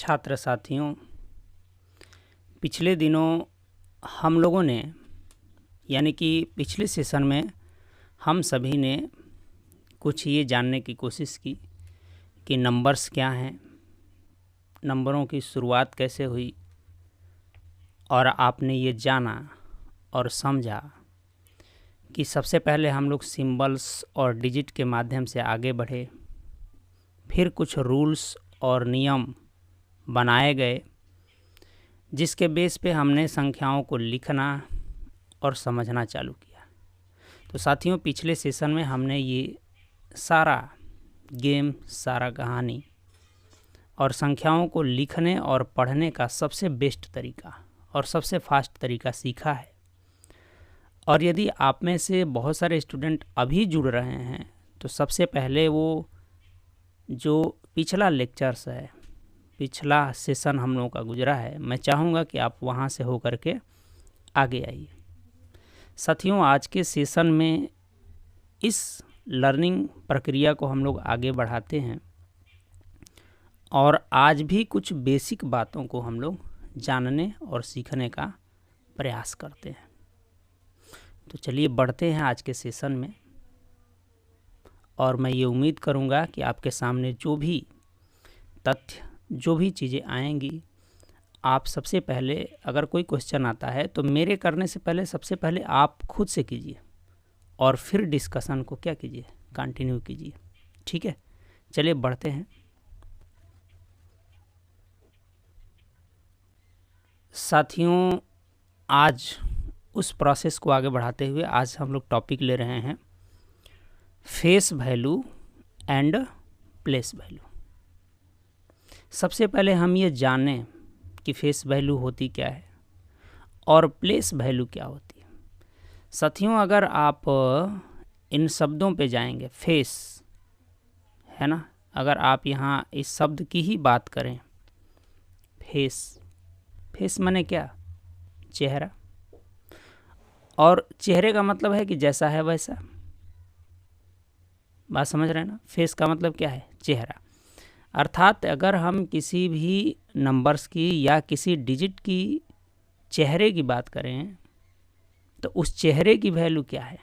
छात्र साथियों, पिछले दिनों हम लोगों ने यानी कि पिछले सेशन में हम सभी ने कुछ ये जानने की कोशिश की कि नंबर्स क्या हैं, नंबरों की शुरुआत कैसे हुई, और आपने ये जाना और समझा कि सबसे पहले हम लोग सिंबल्स और डिजिट के माध्यम से आगे बढ़े, फिर कुछ रूल्स और नियम बनाए गए जिसके बेस पे हमने संख्याओं को लिखना और समझना चालू किया। तो साथियों, पिछले सेशन में हमने ये सारा गेम, सारा कहानी और संख्याओं को लिखने और पढ़ने का सबसे बेस्ट तरीका और सबसे फास्ट तरीका सीखा है। और यदि आप में से बहुत सारे स्टूडेंट अभी जुड़ रहे हैं तो सबसे पहले वो जो पिछला लेक्चर्स है, पिछला सेशन हम लोगों का गुजरा है, मैं चाहूँगा कि आप वहाँ से होकर के आगे आइए। साथियों, आज के सेशन में इस लर्निंग प्रक्रिया को हम लोग आगे बढ़ाते हैं और आज भी कुछ बेसिक बातों को हम लोग जानने और सीखने का प्रयास करते हैं। तो चलिए बढ़ते हैं आज के सेशन में, और मैं ये उम्मीद करूँगा कि आपके सामने जो भी तथ्य, जो भी चीज़ें आएंगी, आप सबसे पहले अगर कोई क्वेश्चन आता है तो मेरे करने से पहले सबसे पहले आप खुद से कीजिए और फिर डिस्कशन को क्या कीजिए, कंटिन्यू कीजिए। ठीक है, चलिए बढ़ते हैं। साथियों, आज उस प्रोसेस को आगे बढ़ाते हुए आज हम लोग टॉपिक ले रहे हैं face value and place value. सबसे पहले हम ये जानें कि फेस वैल्यू होती क्या है और प्लेस वैल्यू क्या होती है। साथियों, अगर आप इन शब्दों पे जाएंगे, फेस है ना, अगर आप यहाँ इस शब्द की ही बात करें, फेस, फेस माने क्या? चेहरा। और चेहरे का मतलब है कि जैसा है वैसा। बात समझ रहे हैं ना? फेस का मतलब क्या है? चेहरा। अर्थात अगर हम किसी भी नंबर्स की या किसी डिजिट की चेहरे की बात करें तो उस चेहरे की वैल्यू क्या है,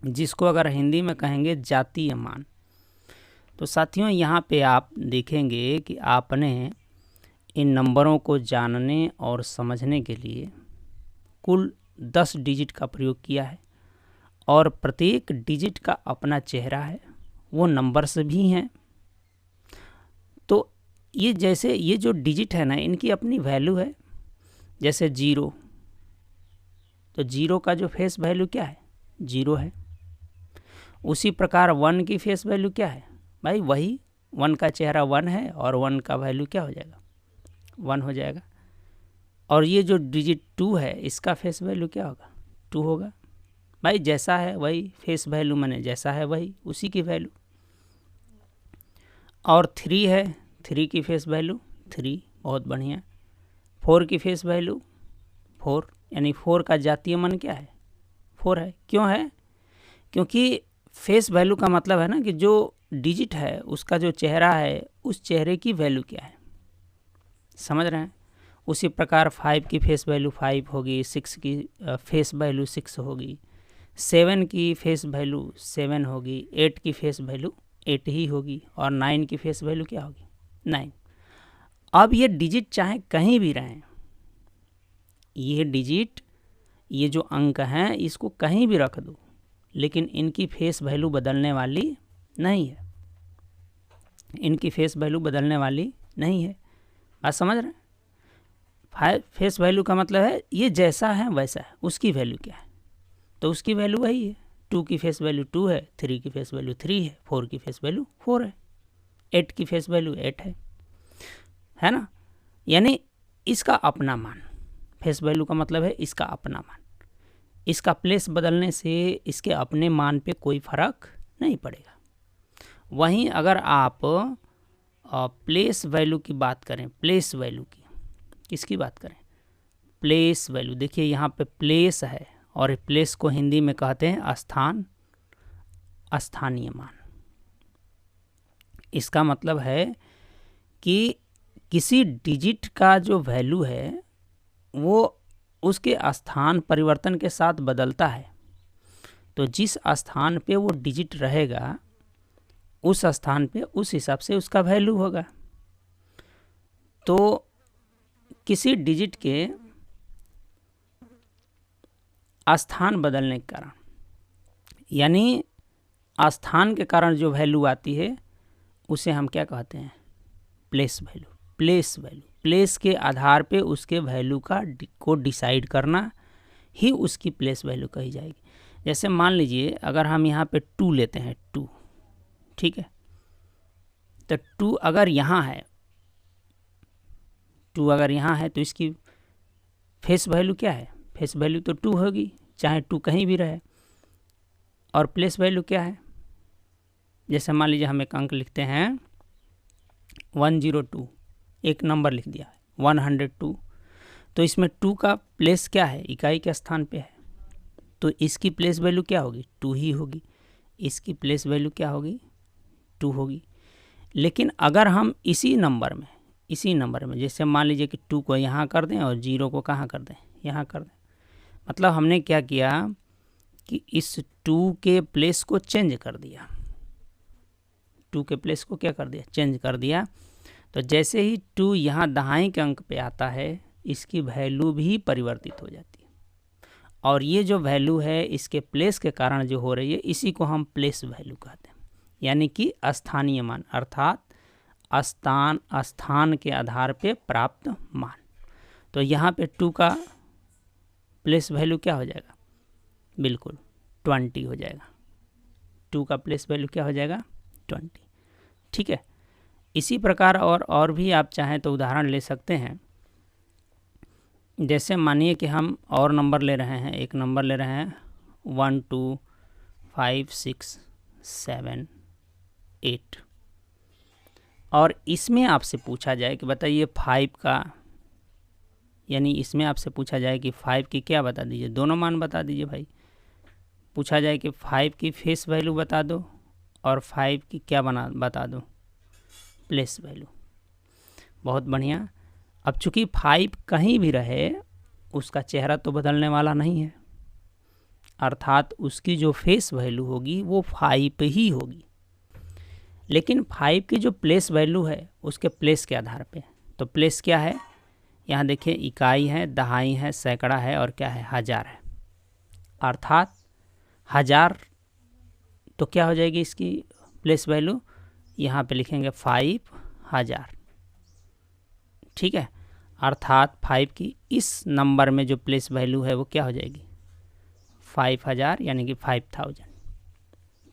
जिसको अगर हिंदी में कहेंगे जातीय मान। तो साथियों, यहाँ पे आप देखेंगे कि आपने इन नंबरों को जानने और समझने के लिए कुल 10 डिजिट का प्रयोग किया है और प्रत्येक डिजिट का अपना चेहरा है, वो नंबर्स भी हैं। तो ये जैसे ये जो डिजिट है ना, इनकी अपनी वैल्यू है। जैसे 0, तो 0 का जो फेस वैल्यू क्या है? 0 है। उसी प्रकार 1 की फेस वैल्यू क्या है भाई? वही 1 का चेहरा 1 है और 1 का वैल्यू क्या हो जाएगा? 1 हो जाएगा। और ये जो डिजिट 2 है, इसका फेस वैल्यू क्या होगा? 2 होगा। भाई जैसा है वही फेस वैल्यू, माने जैसा है वही उसी की वैल्यू। और 3 है, 3 की फेस वैल्यू 3, बहुत बढ़िया। 4 की फेस वैल्यू 4, यानी 4 का जातीय मान क्या है? 4 है। क्यों है? क्योंकि फेस वैल्यू का मतलब है ना कि जो डिजिट है उसका जो चेहरा है, उस चेहरे की वैल्यू क्या है। समझ रहे हैं? उसी प्रकार 5 की फेस वैल्यू 5 होगी, 6 की फेस वैल्यू 6 होगी, 7 की फेस वैल्यू 7 होगी, 8 की फेस वैल्यू 8 ही होगी, और 9 की फेस वैल्यू क्या होगी? 9। अब ये डिजिट चाहे कहीं भी रहें, ये डिजिट, ये जो अंक हैं, इसको कहीं भी रख दो, लेकिन इनकी फेस वैल्यू बदलने वाली नहीं है। इनकी फेस वैल्यू बदलने वाली नहीं है। बात समझ रहे हैं? फेस वैल्यू का मतलब है ये जैसा है वैसा है, उसकी वैल्यू क्या है? तो उसकी वैल्यू वही है। 2 की फेस वैल्यू 2 है, 3 की फेस वैल्यू 3 है, 4 की फेस वैल्यू 4 है, 8 की फेस वैल्यू 8 है ना? यानी इसका अपना मान। फेस वैल्यू का मतलब है इसका अपना मान। इसका प्लेस बदलने से इसके अपने मान पे कोई फर्क नहीं पड़ेगा। वहीं अगर आप प्लेस वैल्यू की बात करें, प्लेस वैल्यू की, किसकी बात करें? Place value. देखिए यहाँ पे प्लेस है और प्लेस को हिंदी में कहते हैं स्थान, स्थानीय मान। इसका मतलब है कि किसी डिजिट का जो वैल्यू है वो उसके स्थान परिवर्तन के साथ बदलता है, तो जिस स्थान पे वो डिजिट रहेगा उस स्थान पे उस हिसाब से उसका वैल्यू होगा। तो किसी डिजिट के स्थान बदलने के कारण, यानी स्थान के कारण जो वैल्यू आती है उसे हम क्या कहते हैं? Place value. प्लेस के आधार पे उसके वैल्यू को डिसाइड करना ही उसकी प्लेस वैल्यू कही जाएगी। जैसे मान लीजिए अगर हम यहाँ पे 2 लेते हैं, 2, ठीक है, तो 2 अगर यहाँ है, 2 अगर यहाँ है तो इसकी फेस वैल्यू क्या है? फेस वैल्यू तो 2 होगी, चाहे 2 कहीं भी रहे। और प्लेस वैल्यू क्या है? जैसे मान लीजिए हम एक अंक लिखते हैं 102, एक नंबर लिख दिया है 102, तो इसमें 2 का प्लेस क्या है? इकाई के स्थान पे है, तो इसकी प्लेस वैल्यू क्या होगी? 2 ही होगी। इसकी प्लेस वैल्यू क्या होगी? 2 होगी। लेकिन अगर हम इसी नंबर में जैसे मान लीजिए कि 2 को यहाँ कर दें और 0 को कहाँ कर दें? यहाँ कर दें, मतलब हमने क्या किया कि इस 2 के प्लेस को चेंज कर दिया। 2 के प्लेस को क्या कर दिया? चेंज कर दिया। तो जैसे ही 2 यहाँ दाहिने के अंक पे आता है, इसकी वैल्यू भी परिवर्तित हो जाती है। और ये जो वैल्यू है इसके प्लेस के कारण जो हो रही है, इसी को हम प्लेस वैल्यू कहते हैं, यानी कि स्थानीय मान, अर्थात स्थान के आधार पे प्राप्त मान। तो यहाँ पे 2 का प्लेस वैल्यू क्या हो जाएगा? बिल्कुल 20 हो जाएगा। 2 का प्लेस वैल्यू क्या हो जाएगा? 20, ठीक है। इसी प्रकार और भी आप चाहें तो उदाहरण ले सकते हैं। जैसे मानिए कि हम और नंबर ले रहे हैं, एक नंबर ले रहे हैं 1 2 5 6 7 8, और इसमें आपसे पूछा जाए कि बताइए 5 का, यानी इसमें आपसे पूछा जाए कि 5 की क्या बता दीजिए? दोनों मान बता दीजिए भाई। पूछा जाए कि 5 की फेस वैल्यू बता दो और 5 की क्या बता दो? Place value. बहुत बढ़िया। अब चूंकि 5 कहीं भी रहे उसका चेहरा तो बदलने वाला नहीं है, अर्थात उसकी जो फेस वैल्यू होगी वो 5 ही होगी। लेकिन 5 की जो प्लेस वैल्यू है उसके प्लेस के आधार पे, तो प्लेस क्या है? यहाँ देखिए इकाई है, दहाई है, सैकड़ा है और क्या है? हज़ार है। अर्थात 1000 तो क्या हो जाएगी इसकी प्लेस वैल्यू? यहाँ पे लिखेंगे 5000, ठीक है। अर्थात 5 की इस नंबर में जो प्लेस वैल्यू है वो क्या हो जाएगी? 5000, यानी कि 5000,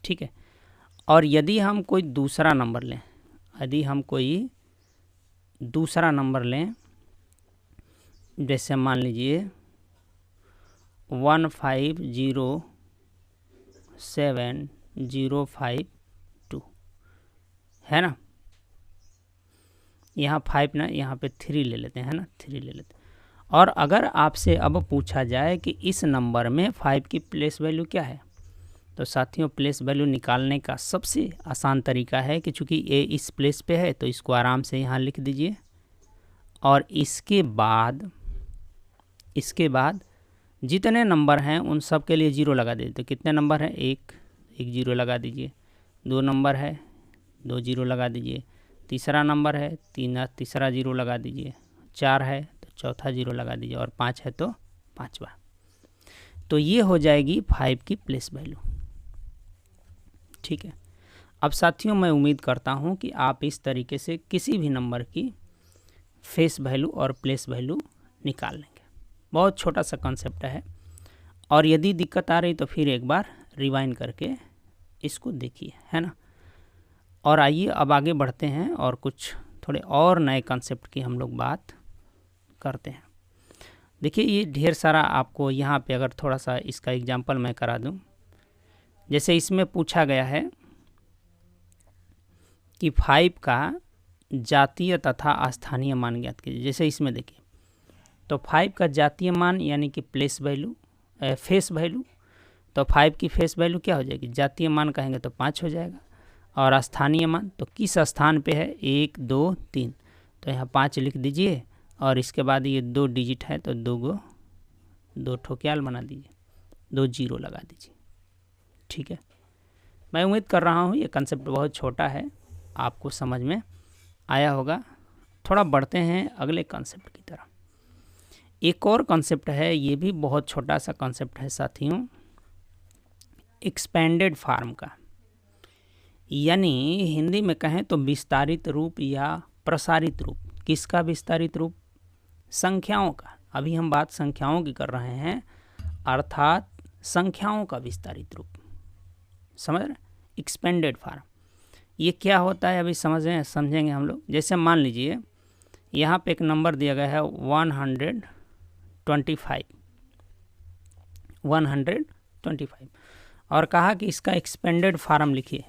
ठीक है। और यदि हम कोई दूसरा नंबर लें, जैसे मान लीजिए 1507052 है ना। यहाँ 5 ना, यहाँ पे 3 ले लेते हैं, है ना, 3 ले लेते हैं। और अगर आपसे अब पूछा जाए कि इस नंबर में 5 की प्लेस वैल्यू क्या है, तो साथियों प्लेस वैल्यू निकालने का सबसे आसान तरीका है कि चूँकि ए इस प्लेस पे है तो इसको आराम से यहाँ लिख दीजिए, और इसके बाद जितने नंबर हैं उन सब के लिए 0 लगा दीजिए। तो कितने नंबर हैं? एक 0 लगा दीजिए। 2 नंबर है, 2 0 लगा दीजिए। तीसरा नंबर है, तीसरा 0 लगा दीजिए। 4 है तो चौथा 0 लगा दीजिए, और 5 है तो 5वां। तो ये हो जाएगी 5 की प्लेस वैल्यू, ठीक है। अब साथियों मैं उम्मीद करता हूँ कि आप इस तरीके से किसी भी नंबर की फेस वैल्यू और प्लेस वैल्यू निकाल लेंगे। बहुत छोटा सा कंसेप्ट है, और यदि दिक्कत आ रही तो फिर एक बार रिवाइंड करके इसको देखिए, है ना। और आइए अब आगे बढ़ते हैं और कुछ थोड़े और नए कंसेप्ट की हम लोग बात करते हैं। देखिए ये ढेर सारा आपको यहाँ पे अगर थोड़ा सा इसका एग्जांपल मैं करा दूँ, जैसे इसमें पूछा गया है कि 5 का जातीय तथा स्थानीय मान ज्ञात कीजिए। जैसे इसमें देखिए, तो 5 का जातीय मान यानी कि प्लेस वैल्यू, फेस वैल्यू, तो 5 की फेस वैल्यू क्या हो जाएगी? जातीय मान कहेंगे तो 5 हो जाएगा। और स्थानीय मान तो किस स्थान पे है? 1 2 3, तो यहाँ 5 लिख दीजिए और इसके बाद ये 2 डिजिट है तो 2 ठोक्याल बना दीजिए, 2 जीरो लगा दीजिए। ठीक है, मैं उम्मीद कर रहा हूँ ये कंसेप्ट बहुत छोटा है, आपको समझ में आया होगा। थोड़ा बढ़ते हैं अगले कंसेप्ट की तरफ। एक और कंसेप्ट है, ये भी बहुत छोटा सा कंसेप्ट है साथियों, एक्सपेंडेड फॉर्म का, यानी हिंदी में कहें तो विस्तारित रूप या प्रसारित रूप। किसका विस्तारित रूप? संख्याओं का। अभी हम बात संख्याओं की कर रहे हैं, अर्थात संख्याओं का विस्तारित रूप। समझ रहे? एक्सपेंडेड फॉर्म ये क्या होता है अभी समझेंगे हम लोग। जैसे मान लीजिए यहाँ पे एक नंबर दिया गया है 125 और कहा कि इसका एक्सपेंडेड फॉर्म लिखिए।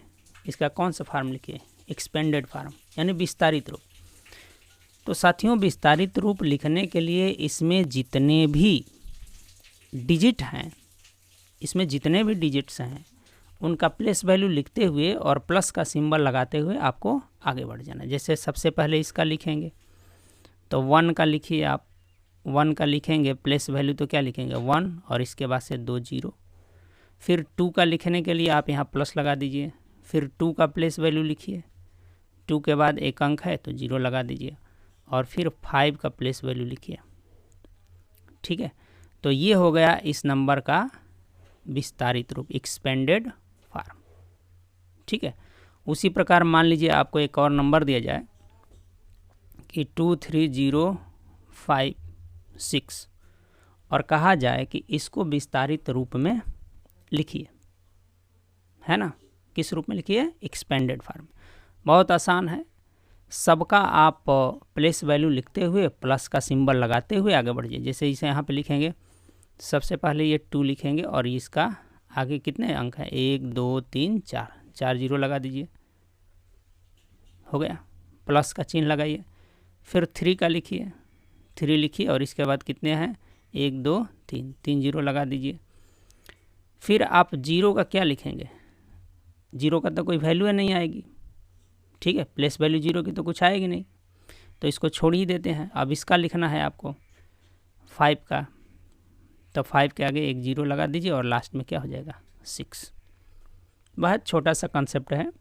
इसका कौन सा फॉर्म लिखिए? एक्सपेंडेड फॉर्म, यानी विस्तारित रूप। तो साथियों विस्तारित रूप लिखने के लिए इसमें जितने भी डिजिट हैं, इसमें जितने भी डिजिट्स हैं उनका प्लेस वैल्यू लिखते हुए और प्लस का सिंबल लगाते हुए आपको आगे बढ़ जाना है। जैसे सबसे पहले इसका लिखेंगे तो 1 का लिखिए आप, 1 का लिखेंगे प्लेस वैल्यू तो क्या लिखेंगे 1 और इसके बाद से 2 जीरो। फिर 2 का लिखने के लिए आप यहाँ प्लस लगा दीजिए, फिर 2 का प्लेस वैल्यू लिखिए, 2 के बाद एक अंक है तो 0 लगा दीजिए और फिर 5 का प्लेस वैल्यू लिखिए। ठीक है, तो ये हो गया इस नंबर का विस्तारित रूप, एक्सपेंडेड फॉर्म। ठीक है, उसी प्रकार मान लीजिए आपको एक और नंबर दिया जाए कि 23056 और कहा जाए कि इसको विस्तारित रूप में लिखिए, है ना। किस रूप में लिखिए? Expanded form. बहुत आसान है, सबका आप प्लेस वैल्यू लिखते हुए प्लस का सिंबल लगाते हुए आगे बढ़िए। जैसे इसे यहाँ पे लिखेंगे, सबसे पहले ये 2 लिखेंगे और इसका आगे कितने अंक हैं 1 2 3 4, 4 जीरो लगा दीजिए, हो गया। प्लस का चिन्ह लगाइए, फिर 3 का लिखिए, 3 लिखिए और इसके बाद कितने हैं 1 2 3, 3 जीरो लगा दीजिए। फिर आप 0 का क्या लिखेंगे? 0 का तो कोई वैल्यू नहीं आएगी। ठीक है, प्लेस वैल्यू 0 की तो कुछ आएगी नहीं, तो इसको छोड़ ही देते हैं। अब इसका लिखना है आपको 5 का, तो 5 के आगे 1 जीरो लगा दीजिए और लास्ट में क्या हो जाएगा 6। बहुत छोटा सा कंसेप्ट है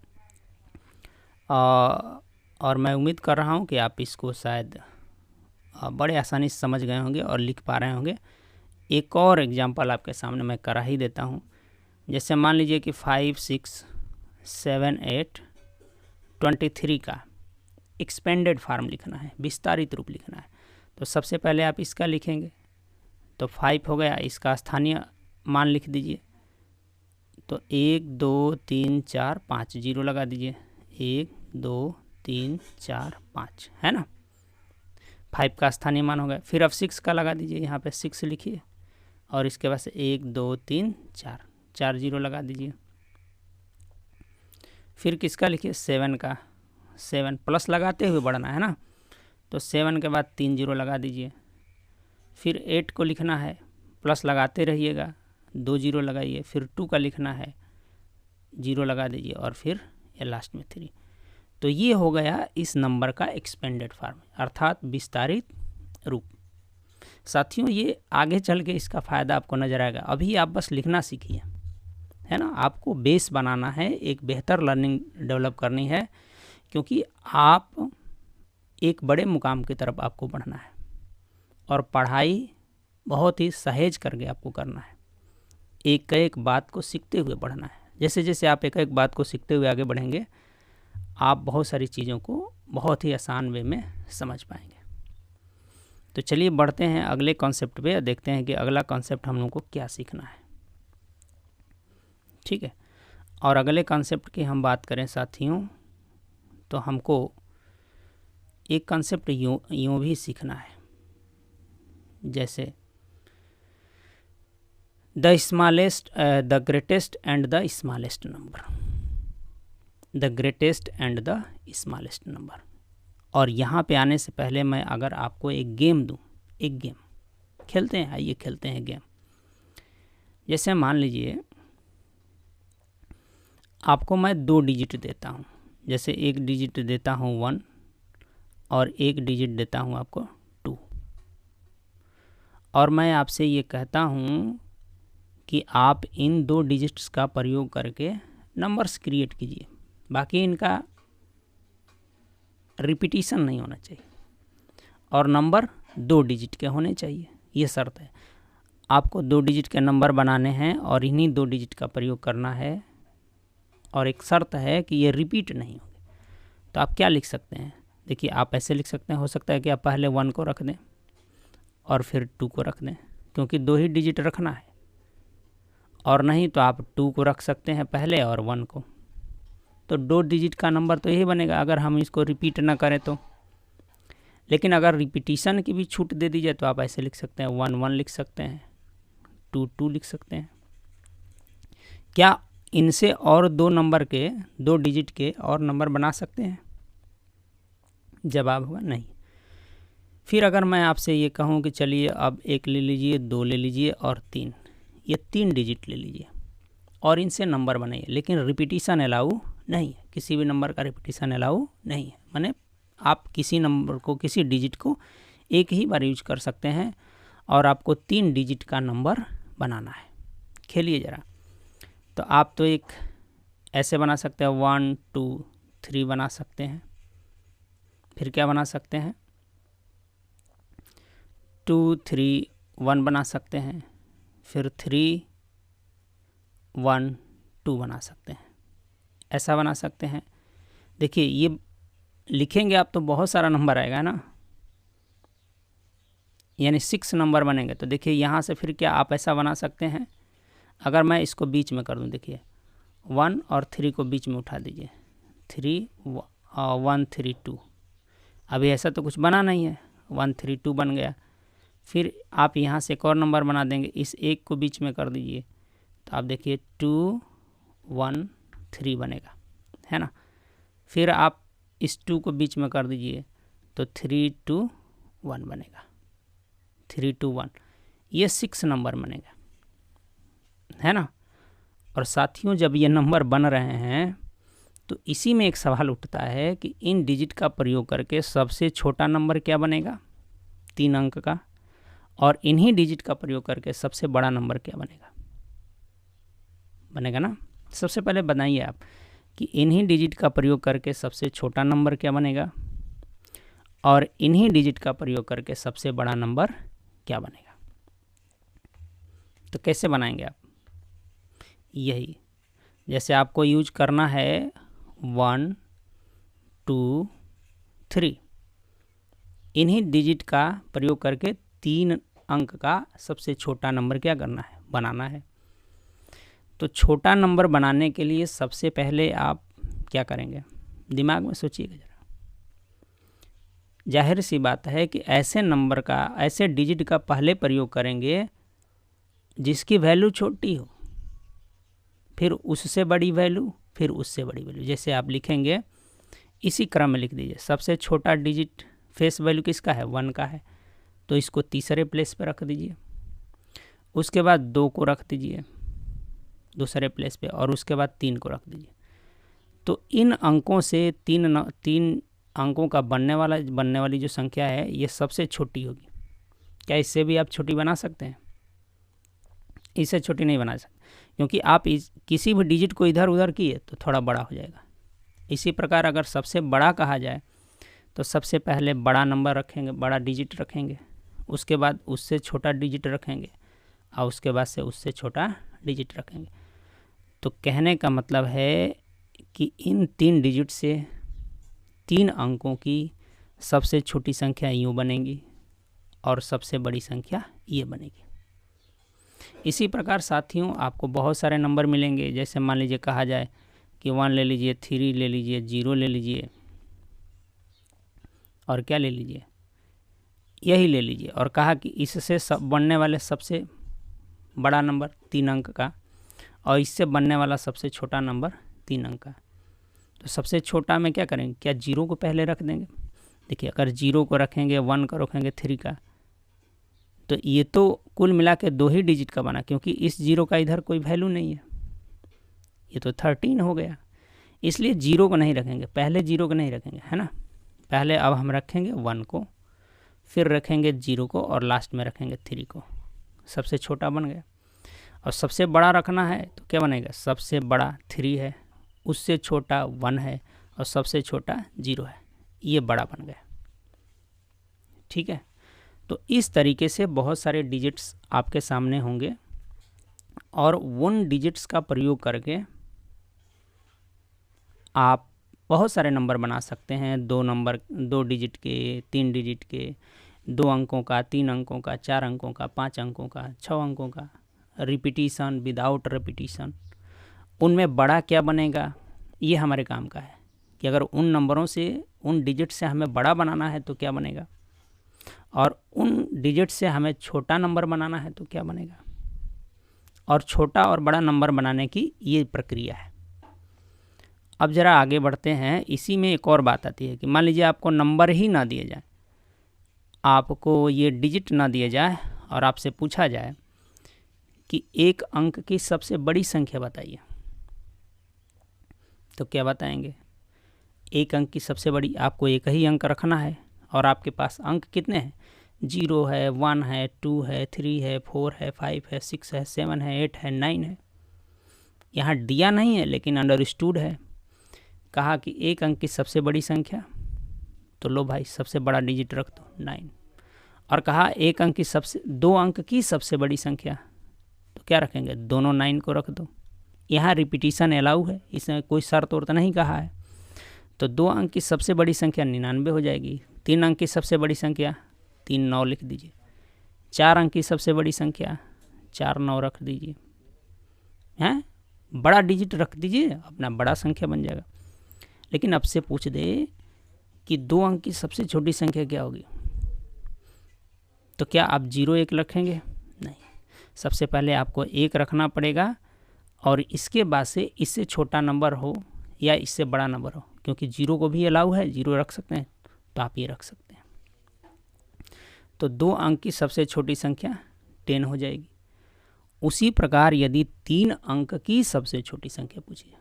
और मैं उम्मीद कर रहा हूँ कि आप इसको शायद बड़े आसानी से समझ गए होंगे और लिख पा रहे होंगे। एक और एग्जांपल आपके सामने मैं करा ही देता हूँ। जैसे मान लीजिए कि 5 6 7 8 23 का एक्सपेंडेड फॉर्म लिखना है, विस्तारित रूप लिखना है। तो सबसे पहले आप इसका लिखेंगे तो 5 हो गया, इसका स्थानीय मान लिख दीजिए। तो 1 2 3 4 5 जीरो लगा दीजिए, 1 2 3 4 5, है ना। 5 का स्थानीय मान हो गया। फिर अब 6 का लगा दीजिए, यहाँ पे 6 लिखिए और इसके बाद से 1 2 3 4, 4 जीरो लगा दीजिए। फिर किसका लिखिए 7 का, 7 प्लस लगाते हुए बढ़ना है ना, तो 7 के बाद 3 जीरो लगा दीजिए। फिर 8 को लिखना है, प्लस लगाते रहिएगा, 2 जीरो लगाइए। फिर 2 का लिखना है, 0 लगा दीजिए और फिर ये लास्ट में 3। तो ये हो गया इस नंबर का एक्सपेंडेड फॉर्म, अर्थात विस्तारित रूप। साथियों ये आगे चल के इसका फ़ायदा आपको नज़र आएगा, अभी आप बस लिखना सीखिए, है ना। आपको बेस बनाना है, एक बेहतर लर्निंग डेवलप करनी है, क्योंकि आप एक बड़े मुकाम की तरफ आपको बढ़ना है और पढ़ाई बहुत ही सहेज करके आपको करना है। एक एक बात को सीखते हुए बढ़ना है। जैसे जैसे आप एक एक बात को सीखते हुए आगे बढ़ेंगे, आप बहुत सारी चीज़ों को बहुत ही आसान वे में समझ पाएंगे। तो चलिए बढ़ते हैं अगले कॉन्सेप्ट पे और देखते हैं कि अगला कॉन्सेप्ट हम लोग को क्या सीखना है। ठीक है, और अगले कॉन्सेप्ट की हम बात करें साथियों, तो हमको एक कॉन्सेप्ट यूँ भी सीखना है, जैसे the smallest the greatest and the smallest number, the greatest and the smallest number. और यहाँ पे आने से पहले मैं अगर आपको एक गेम दूँ, एक गेम खेलते हैं, आइए खेलते हैं गेम। जैसे मान लीजिए आपको मैं 2 डिजिट देता हूँ, जैसे एक डिजिट देता हूँ 1 और एक डिजिट देता हूँ आपको 2, और मैं आपसे ये कहता हूँ कि आप इन 2 डिजिट्स का प्रयोग करके नंबर्स क्रिएट कीजिए, बाकी इनका रिपीटिशन नहीं होना चाहिए और नंबर 2 डिजिट के होने चाहिए, ये शर्त है। आपको 2 डिजिट के नंबर बनाने हैं और इन्हीं 2 डिजिट का प्रयोग करना है, और एक शर्त है कि ये रिपीट नहीं होगी। तो आप क्या लिख सकते हैं, देखिए आप ऐसे लिख सकते हैं, हो सकता है कि आप पहले 1 को रख दें और फिर 2 को रख दें, क्योंकि 2 ही डिजिट रखना है, और नहीं तो आप 2 को रख सकते हैं पहले और 1 को। तो 2 डिजिट का नंबर तो यही बनेगा अगर हम इसको रिपीट ना करें तो। लेकिन अगर रिपीटिशन की भी छूट दे दी जाए तो आप ऐसे लिख सकते हैं, 1 1 लिख सकते हैं, 2 2 लिख सकते हैं। क्या इनसे और 2 नंबर के 2 डिजिट के और नंबर बना सकते हैं? जवाब होगा नहीं। फिर अगर मैं आपसे ये कहूँ कि चलिए अब 1 ले लीजिए, 2 ले लीजिए और 3, ये 3 डिजिट ले लीजिए और इनसे नंबर बनाइए, लेकिन रिपीटिशन अलाउ नहीं है, किसी भी नंबर का रिपीटिशन अलाउ नहीं है। माने आप किसी नंबर को, किसी डिजिट को एक ही बार यूज कर सकते हैं और आपको 3 डिजिट का नंबर बनाना है। खेलिए ज़रा। तो आप तो एक ऐसे बना सकते हैं, 1 2 3 बना सकते हैं। फिर क्या बना सकते हैं, 2 3 1 बना सकते हैं, फिर 3 1 2 बना सकते हैं, ऐसा बना सकते हैं। देखिए ये लिखेंगे आप तो बहुत सारा नंबर आएगा ना, यानी 6 नंबर बनेंगे। तो देखिए यहाँ से फिर क्या आप ऐसा बना सकते हैं, अगर मैं इसको बीच में कर दूँ, देखिए 1 और 3 को बीच में उठा दीजिए, 3 1 3 2। अभी ऐसा तो कुछ बना नहीं है, 1 3 2 बन गया। फिर आप यहाँ से एक और नंबर बना देंगे, इस 1 को बीच में कर दीजिए, तो आप देखिए 2 1 3 बनेगा, है ना। फिर आप इस 2 को बीच में कर दीजिए तो 3 2 1 बनेगा, 3 2 1, ये 6 नंबर बनेगा, है ना। और साथियों जब ये नंबर बन रहे हैं तो इसी में एक सवाल उठता है कि इन डिजिट का प्रयोग करके सबसे छोटा नंबर क्या बनेगा, 3 अंक का, और इन्हीं डिजिट का प्रयोग करके सबसे बड़ा नंबर क्या बनेगा, बनेगा ना। सबसे पहले बनाइए आप कि इन्हीं डिजिट का प्रयोग करके सबसे छोटा नंबर क्या बनेगा और इन्हीं डिजिट का प्रयोग करके सबसे बड़ा नंबर क्या बनेगा। तो कैसे बनाएंगे आप, यही जैसे आपको यूज करना है 1 2 3, इन्हीं डिजिट का प्रयोग करके 3 अंक का सबसे छोटा नंबर क्या करना है, बनाना है। तो छोटा नंबर बनाने के लिए सबसे पहले आप क्या करेंगे, दिमाग में सोचिएगा जरा। जाहिर सी बात है कि ऐसे नंबर का, ऐसे डिजिट का पहले प्रयोग करेंगे जिसकी वैल्यू छोटी हो, फिर उससे बड़ी वैल्यू, फिर उससे बड़ी वैल्यू। जैसे आप लिखेंगे, इसी क्रम में लिख दीजिए, सबसे छोटा डिजिट फेस वैल्यू किसका है, 1 का है, तो इसको तीसरे प्लेस पे रख दीजिए। उसके बाद 2 को रख दीजिए दूसरे प्लेस पे, और उसके बाद 3 को रख दीजिए। तो इन अंकों से 3 अंकों का बनने वाली जो संख्या है ये सबसे छोटी होगी। क्या इससे भी आप छोटी बना सकते हैं, इससे छोटी नहीं बना सकते, क्योंकि आप किसी भी डिजिट को इधर उधर किए तो थोड़ा बड़ा हो जाएगा। इसी प्रकार अगर सबसे बड़ा कहा जाए तो सबसे पहले बड़ा नंबर रखेंगे, बड़ा डिजिट रखेंगे, उसके बाद उससे छोटा डिजिट रखेंगे, और उसके बाद से उससे छोटा डिजिट रखेंगे। तो कहने का मतलब है कि इन 3 डिजिट से 3 अंकों की सबसे छोटी संख्या यूँ बनेगी और सबसे बड़ी संख्या ये बनेगी। इसी प्रकार साथियों आपको बहुत सारे नंबर मिलेंगे। जैसे मान लीजिए कहा जाए कि 1 ले लीजिए, 3 ले लीजिए, 0 ले लीजिए, और क्या ले लीजिए, यही ले लीजिए, और कहा कि इससे सब बनने वाले सबसे बड़ा नंबर 3 अंक का और इससे बनने वाला सबसे छोटा नंबर 3 अंक का। तो सबसे छोटा में क्या करेंगे, क्या 0 को पहले रख देंगे। देखिए अगर 0 को रखेंगे, 1 को रखेंगे, 3 का, तो ये तो कुल मिला के 2 ही डिजिट का बना, क्योंकि इस 0 का इधर कोई वैल्यू नहीं है, ये तो 13 हो गया। इसलिए 0 को नहीं रखेंगे, पहले 0 को नहीं रखेंगे, है ना। पहले अब हम रखेंगे 1 को, फिर रखेंगे 0 को और लास्ट में रखेंगे 3 को। सबसे छोटा बन गया। और सबसे बड़ा रखना है तो क्या बनेगा, सबसे बड़ा 3 है, उससे छोटा 1 है और सबसे छोटा 0 है, ये बड़ा बन गया। ठीक है, तो इस तरीके से बहुत सारे डिजिट्स आपके सामने होंगे और उन डिजिट्स का प्रयोग करके आप बहुत सारे नंबर बना सकते हैं। 2 डिजिट के, 3 डिजिट के, 2 अंकों का, 3 अंकों का, 4 अंकों का, 5 अंकों का, 6 अंकों का, रिपीटिशन, विदाउट रिपीटिशन। उनमें बड़ा क्या बनेगा, ये हमारे काम का है कि अगर उन नंबरों से, उन डिजिट से हमें बड़ा बनाना है तो क्या बनेगा, और उन डिजिट से हमें छोटा नंबर बनाना है तो क्या बनेगा। और छोटा और बड़ा नंबर बनाने की ये प्रक्रिया है। अब ज़रा आगे बढ़ते हैं। इसी में एक और बात आती है कि मान लीजिए आपको नंबर ही ना दिए जाए, आपको ये डिजिट ना दिए जाए और आपसे पूछा जाए कि एक अंक की सबसे बड़ी संख्या बताइए, तो क्या बताएंगे। एक अंक की सबसे बड़ी, आपको एक ही अंक रखना है और आपके पास अंक कितने हैं, 0 है, 1 है, 2 है, 3 है, 4 है, 5 है, 6 है, 7 है, 8 है, 9 है। यहाँ दिया नहीं है लेकिन अंडरस्टूड है। कहा कि एक अंक की सबसे बड़ी संख्या, तो लो भाई सबसे बड़ा डिजिट रख दो 9। और कहा एक अंक की सबसे, 2 अंक की सबसे बड़ी संख्या, तो क्या रखेंगे, दोनों 9 को रख दो। यहाँ रिपीटिशन अलाउ है, इसमें कोई शर्त और तो नहीं कहा है। तो 2 अंक की सबसे बड़ी संख्या 99 हो जाएगी। 3 अंक की सबसे बड़ी संख्या 3 9 लिख दीजिए। 4 अंक की सबसे बड़ी संख्या 4 9 रख दीजिए। हैं, बड़ा डिजिट रख दीजिए, अपना बड़ा संख्या बन जाएगा। लेकिन अब से पूछ दे कि 2 अंक की सबसे छोटी संख्या क्या होगी, तो क्या आप 0 1 रखेंगे, नहीं। सबसे पहले आपको 1 रखना पड़ेगा और इसके बाद से इससे छोटा नंबर हो या इससे बड़ा नंबर हो, क्योंकि 0 को भी अलाउ है, 0 रख सकते हैं, तो आप ये रख सकते हैं। तो 2 अंक की सबसे छोटी संख्या 10 हो जाएगी। उसी प्रकार यदि 3 अंक की सबसे छोटी संख्या पूछिए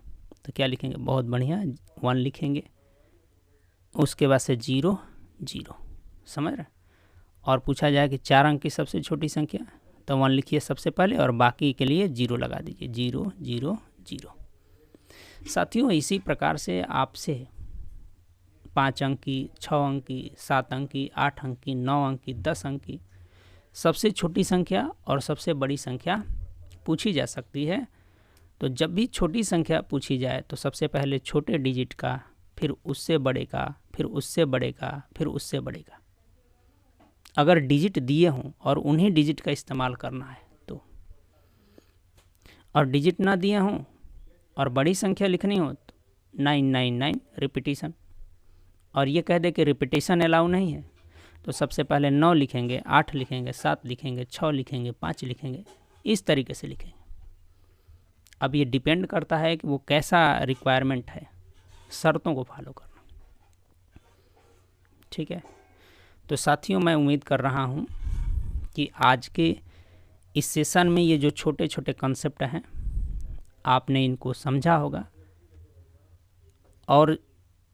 तो क्या लिखेंगे, बहुत बढ़िया, 1 लिखेंगे, उसके बाद से 0 0, समझ रहे। और पूछा जाए कि 4 अंक की सबसे छोटी संख्या, तो 1 लिखिए सबसे पहले और बाकी के लिए 0 लगा दीजिए, 0 0 0। साथियों, इसी प्रकार से आपसे 5 अंक की, 6 अंक की, 7 अंक की, 8 अंक की, 9 अंक की, 10 अंक की सबसे छोटी संख्या और सबसे बड़ी संख्या पूछी जा सकती है। तो जब भी छोटी संख्या पूछी जाए तो सबसे पहले छोटे डिजिट का, फिर उससे बड़े का, फिर उससे बड़े का, फिर उससे बड़े का। अगर डिजिट दिए हों और उन्हीं डिजिट का इस्तेमाल करना है तो, और डिजिट ना दिए हों और बड़ी संख्या लिखनी हो तो 999 रिपीटिशन। और ये कह दे कि रिपीटिशन अलाउ नहीं है, तो सबसे पहले 9 लिखेंगे, 8 लिखेंगे, 7 लिखेंगे, 6 लिखेंगे, 5 लिखेंगे, इस तरीके से लिखेंगे। अब ये डिपेंड करता है कि वो कैसा रिक्वायरमेंट है, शर्तों को फॉलो करना। ठीक है, तो साथियों, मैं उम्मीद कर रहा हूँ कि आज के इस सेशन में ये जो छोटे छोटे कॉन्सेप्ट हैं आपने इनको समझा होगा, और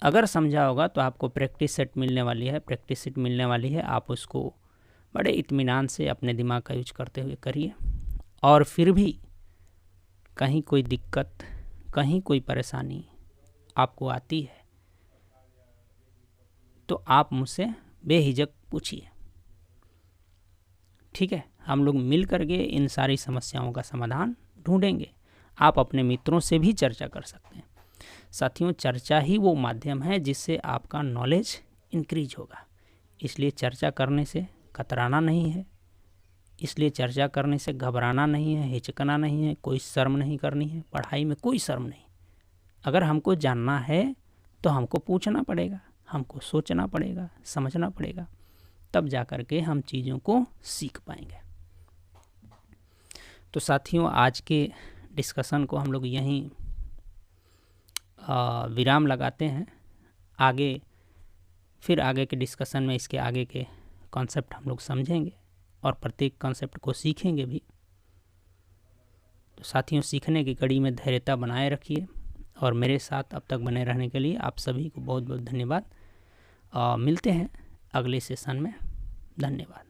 अगर समझा होगा तो आपको प्रैक्टिस सेट मिलने वाली है, प्रैक्टिस सेट मिलने वाली है। आप उसको बड़े इत्मीनान से अपने दिमाग का यूज करते हुए करिए। और फिर भी कहीं कोई दिक्कत, कहीं कोई परेशानी आपको आती है तो आप मुझसे बेहिचक पूछिए। ठीक है, हम लोग मिल करके इन सारी समस्याओं का समाधान ढूंढेंगे। आप अपने मित्रों से भी चर्चा कर सकते हैं। साथियों, चर्चा ही वो माध्यम है जिससे आपका नॉलेज इंक्रीज होगा। इसलिए चर्चा करने से कतराना नहीं है, इसलिए चर्चा करने से घबराना नहीं है, हिचकना नहीं है, कोई शर्म नहीं करनी है। पढ़ाई में कोई शर्म नहीं। अगर हमको जानना है तो हमको पूछना पड़ेगा, हमको सोचना पड़ेगा, समझना पड़ेगा, तब जा कर के हम चीज़ों को सीख पाएंगे। तो साथियों, आज के डिस्कशन को हम लोग यहीं विराम लगाते हैं। फिर आगे के डिस्कशन में इसके आगे के कॉन्सेप्ट हम लोग समझेंगे और प्रत्येक कॉन्सेप्ट को सीखेंगे भी। तो साथियों, सीखने की कड़ी में धैर्यता बनाए रखिए और मेरे साथ अब तक बने रहने के लिए आप सभी को बहुत बहुत धन्यवाद। मिलते हैं अगले सेशन में। धन्यवाद।